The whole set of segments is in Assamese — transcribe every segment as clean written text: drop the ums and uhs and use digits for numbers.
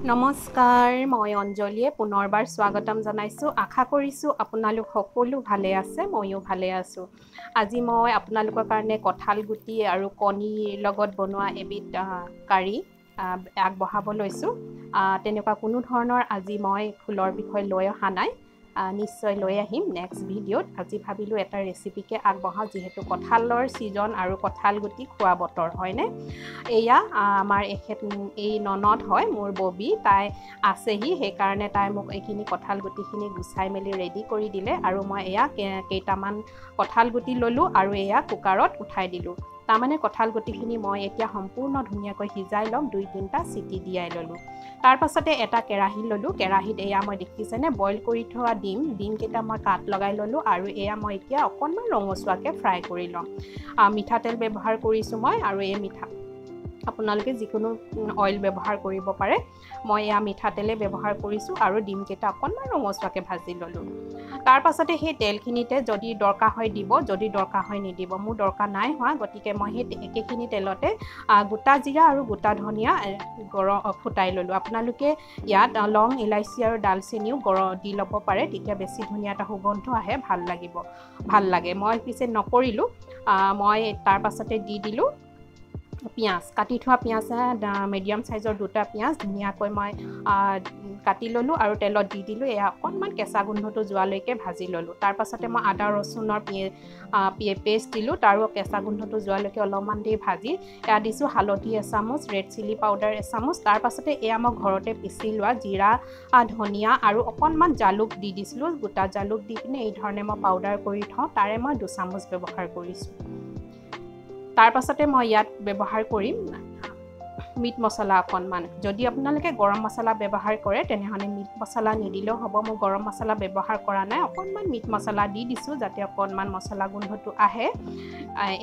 নমস্কাৰ মই অঞ্জলিয়ে পুনৰবাৰ স্বাগতম জনাইছো আশা কৰিছো আপোনালোক সকলো ভালে আছে ময়ো ভালে আছো আজি মই আপোনালোকৰ কাৰণে কঁঠাল গুটি আৰু কণীৰ লগত বনোৱা এবিধ কাৰি আগবঢ়াব লৈছো তেনেকুৱা কোনো ধৰণৰ আজি মই ফুলৰ বিষয় লৈ অহা নাই নিশ্চয় লৈ আহিম নেক্সট ভিডিঅ'ত আজি ভাবিলো এটা ৰেচিপিকে আগবঢ়াও যেহেতু কঁঠালৰ সিজন আৰু কঁঠাল গুটি খোৱা বতৰ হয়নে এয়া আমাৰ এই ননদ হয় মোৰ ববি তাই আছেহি সেই কাৰণে তাই মোক এইখিনি কঁঠাল গুটিখিনি গুছাই মেলি ৰেডি কৰি দিলে আৰু মই এয়া কেইটামান কঁঠাল গুটি ললো আৰু এয়া কুকাৰত উঠাই দিলো তাৰমানে কঁঠাল গুটিখিনি মই এতিয়া সম্পূৰ্ণ ধুনীয়াকৈ সিজাই লম 2-3টা সিটি দিয়াই ললো তাৰ পাছতে এটা কেৰাহী ললো কেৰাহীত এয়া মই দেখিছেনে বইল কৰি থোৱা ডিম কেইটা মই কাট লগাই ললো আৰু এয়া মই এতিয়া অকণমান ৰঙচুৱাকৈ ফ্ৰাই কৰি লম মিঠাতেল ব্যৱহাৰ কৰিছো মই আৰু এই আপোনালোকে যিকোনো অইল ব্যৱহাৰ কৰিব পাৰে মই এয়া মিঠাতেলে ব্যৱহাৰ কৰিছো আৰু ডিম কেইটা অকণমান ৰঙচুৱাকৈ ভাজি ললো তাৰ পাছতে সেই তেলখিনিতে যদি দৰকাৰ হয় দিব যদি দৰকাৰ হয় নিদিব মোৰ দৰকাৰ নাই হোৱা গতিকে মই সেই একেখিনি তেলতে গোটা জিৰা আৰু গোটা ধনিয়া ফুটাই ললো আপোনালোকে ইয়াত লং ইলাইচি আৰু ডালচেনিও দি ল'ব পাৰে তেতিয়া বেছি ধুনীয়া এটা সুগন্ধ আহে ভাল লাগে মই পিছে নকৰিলো মই তাৰ পাছতে দি দিলো পিয়াজ কাটি থোৱা পিয়াজ মিডিয়াম সাইজৰ দুটা পিয়াজ ধুনীয়াকৈ মই কাটি ললো আৰু তেলত দি দিলো এয়া অকণমান কেঁচা গোন্ধটো যোৱালৈকে ভাজি ললো তাৰ পাছতে মই আদা ৰসুনৰ পেষ্ট দিলো তাৰো কেঁচা গোন্ধটো যোৱালৈকে অলপমান দেৰি ভাজি এয়া দিছো হালধি এচামুচ ৰেড চিলি পাউডাৰ এচামুচ তাৰ পাছতে এয়া মই ঘৰতে পিচি লোৱা জিৰা ধনিয়া আৰু অকণমান জালুক দি দিছিলো গোটা জালুক দি কিনে এই ধৰণে মই পাউডাৰ কৰি থওঁ তাৰে মই 2 চামুচ ব্যৱহাৰ কৰিছো তাৰ পাছতে মই ইয়াত ব্যৱহাৰ কৰিম মিট মছলা অকণমান যদি আপোনালোকে গৰম মছলা ব্যৱহাৰ কৰে তেনেহলে মিট মছলা নিদিলেও হ'ব মই গৰম মছলা ব্যৱহাৰ কৰা নাই অকণমান মিট মছলা দি দিছো যাতে অকণমান মছলা গোন্ধটো আহে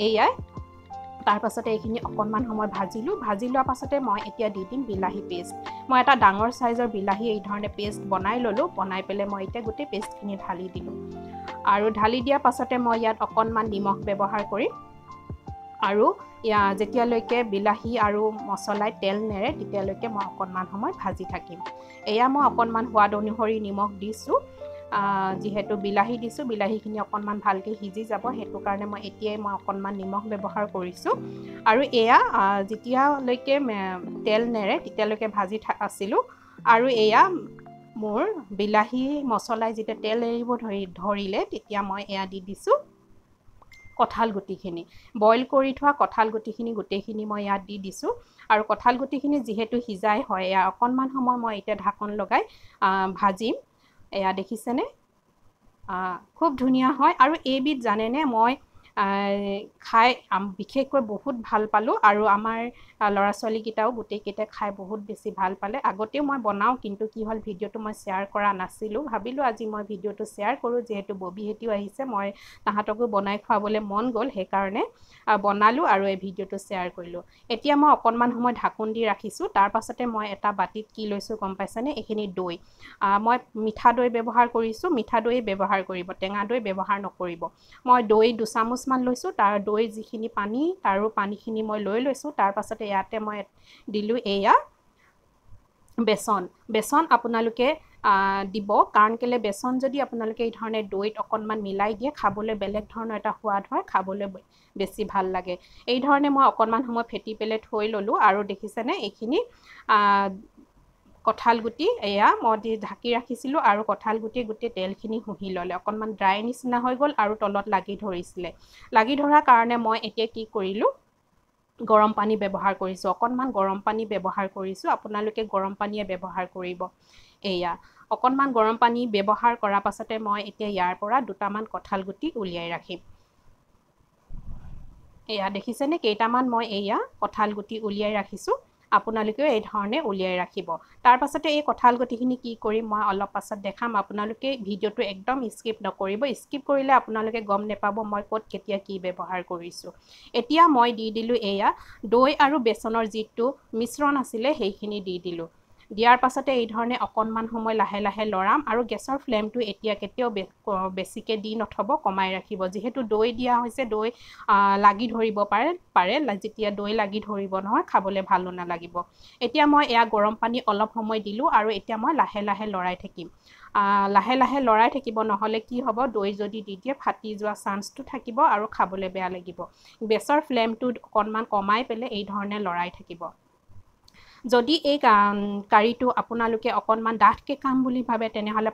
এয়াই তাৰ পাছতে এইখিনি অকণমান সময় ভাজি লোৱাৰ পাছতে মই এতিয়া দি দিম বিলাহী পেষ্ট মই এটা ডাঙৰ সাইজৰ বিলাহী এই ধৰণে পেষ্ট বনাই ললো বনাই পেলে মই এতিয়া গোটেই পেষ্টখিনি ঢালি দিলো আৰু ঢালি দিয়াৰ পাছতে মই ইয়াত অকণমান নিমখ ব্যৱহাৰ কৰিম আৰু যেতিয়ালৈকে বিলাহী আৰু মছলাই তেল নেৰে তেতিয়ালৈকে মই অকণমান সময় ভাজি থাকিম এয়া মই অকণমান সোৱাদ অনুসৰি নিমখ দিছো যিহেতু বিলাহী দিছো বিলাহীখিনি অকণমান ভালকে সিজি যাব হেতু কাৰণে মই এতিয়াই মই অকণমান নিমখ ব্যৱহাৰ কৰিছো আৰু এয়া যেতিয়ালৈকে তেল নেৰে তেতিয়ালৈকে ভাজি আছিলো আৰু এয়া মোৰ বিলাহী মছলাই যেতিয়া তেল এৰিব ধৰিলে তেতিয়া মই এয়া দি দিছো কঁঠাল গুটিখিনি বইল কৰি থোৱা কঁঠাল গুটিখিনি গোটেইখিনি মই ইয়াত দি দিছো আৰু কঁঠাল গুটিখিনি যিহেতু সিজাই হয় এয়া অকণমান সময় মই এতিয়া ঢাকন লগাই ভাজিম এয়া দেখিছেনে খুব ধুনীয়া হয় আৰু এইবিধ জানেনে মই খাই বিশেষকৈ বহুত ভাল পালো আৰু আমাৰ ল'ৰা ছোৱালী কিটাও গোটেইকেইটা খাই বহুত বেছি ভাল পালে আগতেও মই বনাও কিন্তু কি হল ভিডিওটো মই শেয়াৰ কৰা নাছিলো ভাবিলো আজি মই ভিডিওটো শেয়াৰ কৰো যেহেতু ববি হেতিও আহিছে মই তাহাতকো বনাই খুৱাবলৈ মন গল সেই কাৰণে বনালো আৰু এই ভিডিওটো শেয়াৰ কৰিলো এতিয়া মই অকণমান সময় ঢাকন দি ৰাখিছো তাৰ পাছতে মই এটা বাটিত কি লৈছো গম পাইছানে এইখিনি দৈ মই মিঠা দৈ ব্যৱহাৰ কৰিছো মিঠা দৈ ব্যৱহাৰ কৰিব টেঙা দৈ ব্যৱহাৰ নকৰিব মই দৈ 2 চামুচ মান লৈছো তাৰ দৈ যিখিনি পানী তাৰো পানীখিনি মই লৈ লৈছো তাৰ পাছতে ইয়াতে মই দিলো এয়া বেসন আপোনালোকে দিব কাৰণ কেলে বেসন যদি আপোনালোকে এই ধৰণে দৈত অকণমান মিলাই দিয়ে খাবলৈ বেলেগ ধৰণৰ এটা সোৱাদ হয় খাবলৈ বেছি ভাল লাগে এই ধৰণে মই অকণমান সময় ফেটি পেলে থৈ ললো আৰু দেখিছেনে এইখিনি কঁঠাল গুটি এয়া মই ঢাকি ৰাখিছিলো আৰু কঁঠাল গুটি গোটেই তেলখিনি হুহি ললে অকণমান ড্ৰাই নিচিনা হৈ গল আৰু তলত লাগি ধৰিছিলে লাগি ধৰাৰ কাৰণে মই এতিয়া কি কৰিলো গৰম পানী ব্যৱহাৰ কৰিছো অকণমান গৰম পানী ব্যৱহাৰ কৰিছো আপোনালোকে গৰম পানীয়ে ব্যৱহাৰ কৰিব এয়া অকণমান গৰম পানী ব্যৱহাৰ কৰাৰ পাছতে মই এতিয়া ইয়াৰ পৰা দুটামান কঁঠাল গুটি উলিয়াই ৰাখিম এয়া দেখিছেনে কেইটামান মই এয়া কঁঠাল গুটি উলিয়াই ৰাখিছো আপোনালোকেও এই ধৰণে উলিয়াই ৰাখিব তাৰ পাছতে এই কঁঠাল গুটিখিনি কি কৰিম মই অলপ পাছত দেখাম আপোনালোকে ভিডিওটো একদম স্কিপ নকৰিব স্কিপ কৰিলে আপোনালোকে গম নেপাব মই ক'ত কেতিয়া কি ব্যৱহাৰ কৰিছো এতিয়া মই দি দিলো এয়া দৈ আৰু বেসনৰ যিটো মিশ্ৰণ আছিলে সেইখিনি দি দিলো দিয়াৰ পাছতে এই ধৰণে অকণমান সময় লাহে লাহে লৰাম আৰু গেছৰ ফ্লেমটো এতিয়া কেতিয়াও বেছিকৈ দি নথব, কমাই ৰাখিব। যিহেতু দৈ দিয়া হৈছে, দৈ লাগি ধৰিব পাৰে যেতিয়া দৈ লাগি ধৰিব নহয় খাবলৈ ভালো নালাগিব। এতিয়া মই এয়া গৰম পানী অলপ সময় দিলোঁ আৰু এতিয়া মই লাহে লাহে লৰাই থাকিম। লাহে লাহে লৰাই থাকিব, নহ'লে কি হ'ব, দৈ যদি দি দিয়ে ফাটি যোৱা চান্সটো থাকিব আৰু খাবলৈ বেয়া লাগিব। গেছৰ ফ্লেমটো অকণমান কমাই পেলাই এই ধৰণে লৰাই থাকিব। যদি এই কাৰীটো আপোনালোকে অকণমান ডাঠকৈ খাম বুলি ভাবে তেনেহ'লে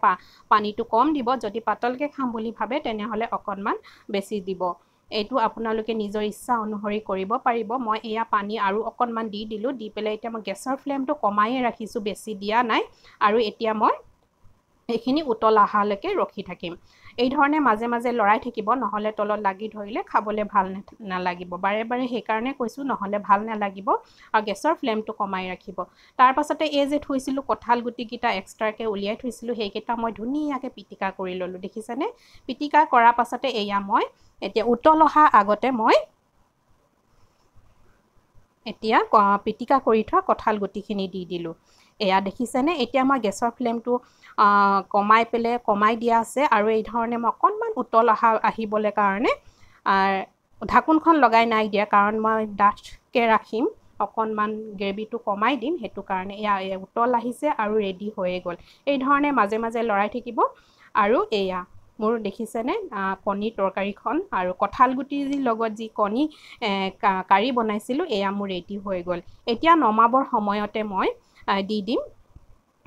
পানীটো কম দিব, যদি পাতলকৈ খাম বুলি ভাবে তেনেহ'লে অকণমান বেছি দিব। এইটো আপোনালোকে নিজৰ ইচ্ছা অনুসৰি কৰিব পাৰিব। মই এয়া পানী আৰু অকণমান দি দিলোঁ, দি পেলাই এতিয়া মই গেছৰ ফ্লেমটো কমাইয়ে ৰাখিছোঁ, বেছি দিয়া নাই। আৰু এতিয়া মই এইখিনি উতল অহালৈকে ৰখি থাকিম। এই ধৰণে মাজে মাজে লৰাই থাকিব, নহ'লে তলত লাগি ধৰিলে খাবলৈ ভাল নালাগিব। বাৰে বাৰে সেইকাৰণে কৈছোঁ, নহ'লে ভাল নালাগিব। আৰু গেছৰ ফ্লেমটো কমাই ৰাখিব। তাৰ পাছতে এই যে থৈছিলোঁ কঁঠাল গুটিকেইটা এক্সট্ৰাকৈ উলিয়াই থৈছিলোঁ, সেইকেইটা মই ধুনীয়াকৈ পিটিকা কৰি ল'লোঁ, দেখিছেনে? পিটিকা কৰাৰ পাছতে এয়া মই এতিয়া উতল অহা আগতে মই এতিয়া পিটিকা কৰি থোৱা কঁঠাল গুটিখিনি দি দিলোঁ। এয়া দেখিছেনে? এতিয়া মই গেছৰ ফ্লেমটো কমাই দিয়া আছে আৰু এই ধৰণে মই অকণমান উতল আহিবলৈ কাৰণে ঢাকোনখন লগাই নাই দিয়া, কাৰণ মই ডাঠকৈ ৰাখিম, অকণমান গ্ৰেভিটো কমাই দিম, সেইটো কাৰণে এয়া উতল আহিছে আৰু ৰেডি হৈয়ে গ'ল। এই ধৰণে মাজে মাজে লৰাই থাকিব। আৰু এয়া মোৰ দেখিছেনে কণীৰ তৰকাৰীখন আৰু কঁঠাল গুটিৰ লগত যি কণী কাৰী বনাইছিলোঁ, এয়া মোৰ ৰেডি হৈ গ'ল। এতিয়া নমাবৰ সময়তে মই দি দিম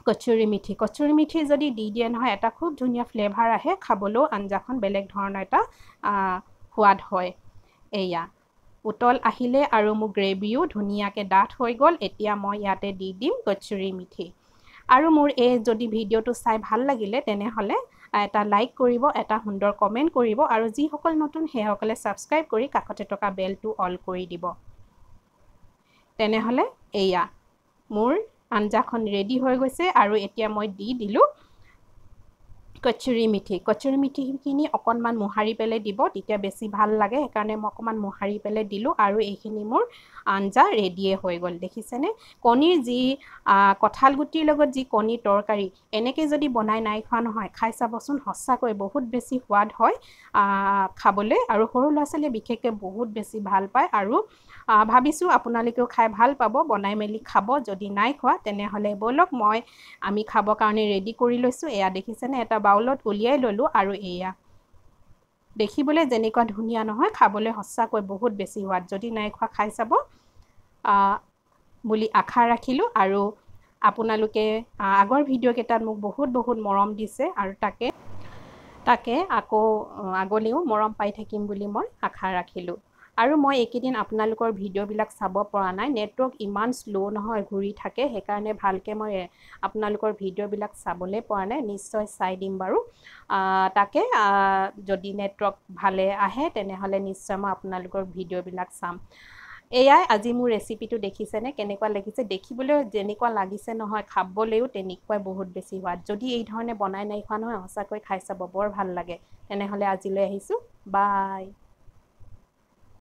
কচুৰি মিঠি। কচুৰি মিঠি যদি দি দিয়ে নহয়, এটা খুব ধুনীয়া ফ্লেভাৰ আহে, খাবলৈও আঞ্জাখন বেলেগ ধৰণৰ এটা সোৱাদ হয়। এয়া উতল আহিলে আৰু মোৰ গ্ৰেভিও ধুনীয়াকৈ ডাঠ হৈ গ'ল। এতিয়া মই ইয়াতে দি দিম কচুৰি মিঠি। আৰু মোৰ এই যদি ভিডিঅ'টো চাই ভাল লাগিলে তেনেহ'লে এটা লাইক কৰিব, এটা সুন্দৰ কমেণ্ট কৰিব, আৰু যিসকল নতুন সেইসকলে ছাবস্ক্ৰাইব কৰি কাষতে থকা বেলটো অল কৰি দিব। তেনেহ'লে এয়া মোৰ আঞ্জাখন ৰেডি হৈ গৈছে। আৰু এতিয়া মই দি দিলোঁ কচুৰি মিঠি। কচুৰি মিঠিখিনি অকণমান মোহাৰি পেলাই দিব, তেতিয়া বেছি ভাল লাগে, সেইকাৰণে মই অকণমান মোহাৰি পেলাই দিলোঁ। আৰু এইখিনি মোৰ আঞ্জা ৰেডিয়ে হৈ গ'ল, দেখিছেনে? কণীৰ যি কঁঠাল গুটিৰ লগত যি কণীৰ তৰকাৰী, এনেকৈ যদি বনাই নাই খোৱা নহয়, খাই চাবচোন, সঁচাকৈ বহুত বেছি সোৱাদ হয় খাবলৈ। আৰু সৰু ল'ৰা ছোৱালীয়ে বিশেষকৈ বহুত বেছি ভাল পায়। আৰু ভাবিছোঁ আপোনালোকেও খাই ভাল পাব, বনাই মেলি খাব। যদি নাই খোৱা তেনেহ'লে ব'লক, আমি খাবৰ কাৰণে ৰেডি কৰি লৈছোঁ। এয়া দেখিছেনে? এটা বাউলত উলিয়াই ল'লোঁ। আৰু এয়া দেখিবলৈ যেনেকুৱা ধুনীয়া নহয়, খাবলৈ সঁচাকৈ বহুত বেছি সোৱাদ। যদি নাই খোৱা খাই চাব বুলি আশা ৰাখিলোঁ। আৰু আপোনালোকে আগৰ ভিডিঅ'কেইটাত মোক বহুত বহুত মৰম দিছে, আৰু তাকে আকৌ আগলৈও মৰম পাই থাকিম বুলি মই আশা ৰাখিলোঁ। আৰু মই এইকেইদিন আপোনালোকৰ ভিডিঅ'বিলাক চাব পৰা নাই, নেটৱৰ্ক ইমান শ্ল' নহয়, ঘূৰি থাকে, সেইকাৰণে ভালকৈ মই আপোনালোকৰ ভিডিঅ'বিলাক চাবলৈ পৰা নাই। নিশ্চয় চাই দিম বাৰু। তাকে যদি নেটৱৰ্ক ভালে আহে তেনেহ'লে নিশ্চয় মই আপোনালোকৰ ভিডিঅ'বিলাক চাম। এয়াই আজি মোৰ ৰেচিপিটো দেখিছেনে কেনেকুৱা লাগিছে? দেখিবলৈ যেনেকুৱা লাগিছে নহয়, খাবলৈও তেনেকুৱাই বহুত বেছি সোৱাদ। যদি এই ধৰণে বনাই নাই খোৱা নহয়, সঁচাকৈ খাই চাব, বৰ ভাল লাগে। তেনেহ'লে আজিলৈ আহিছোঁ, বাই।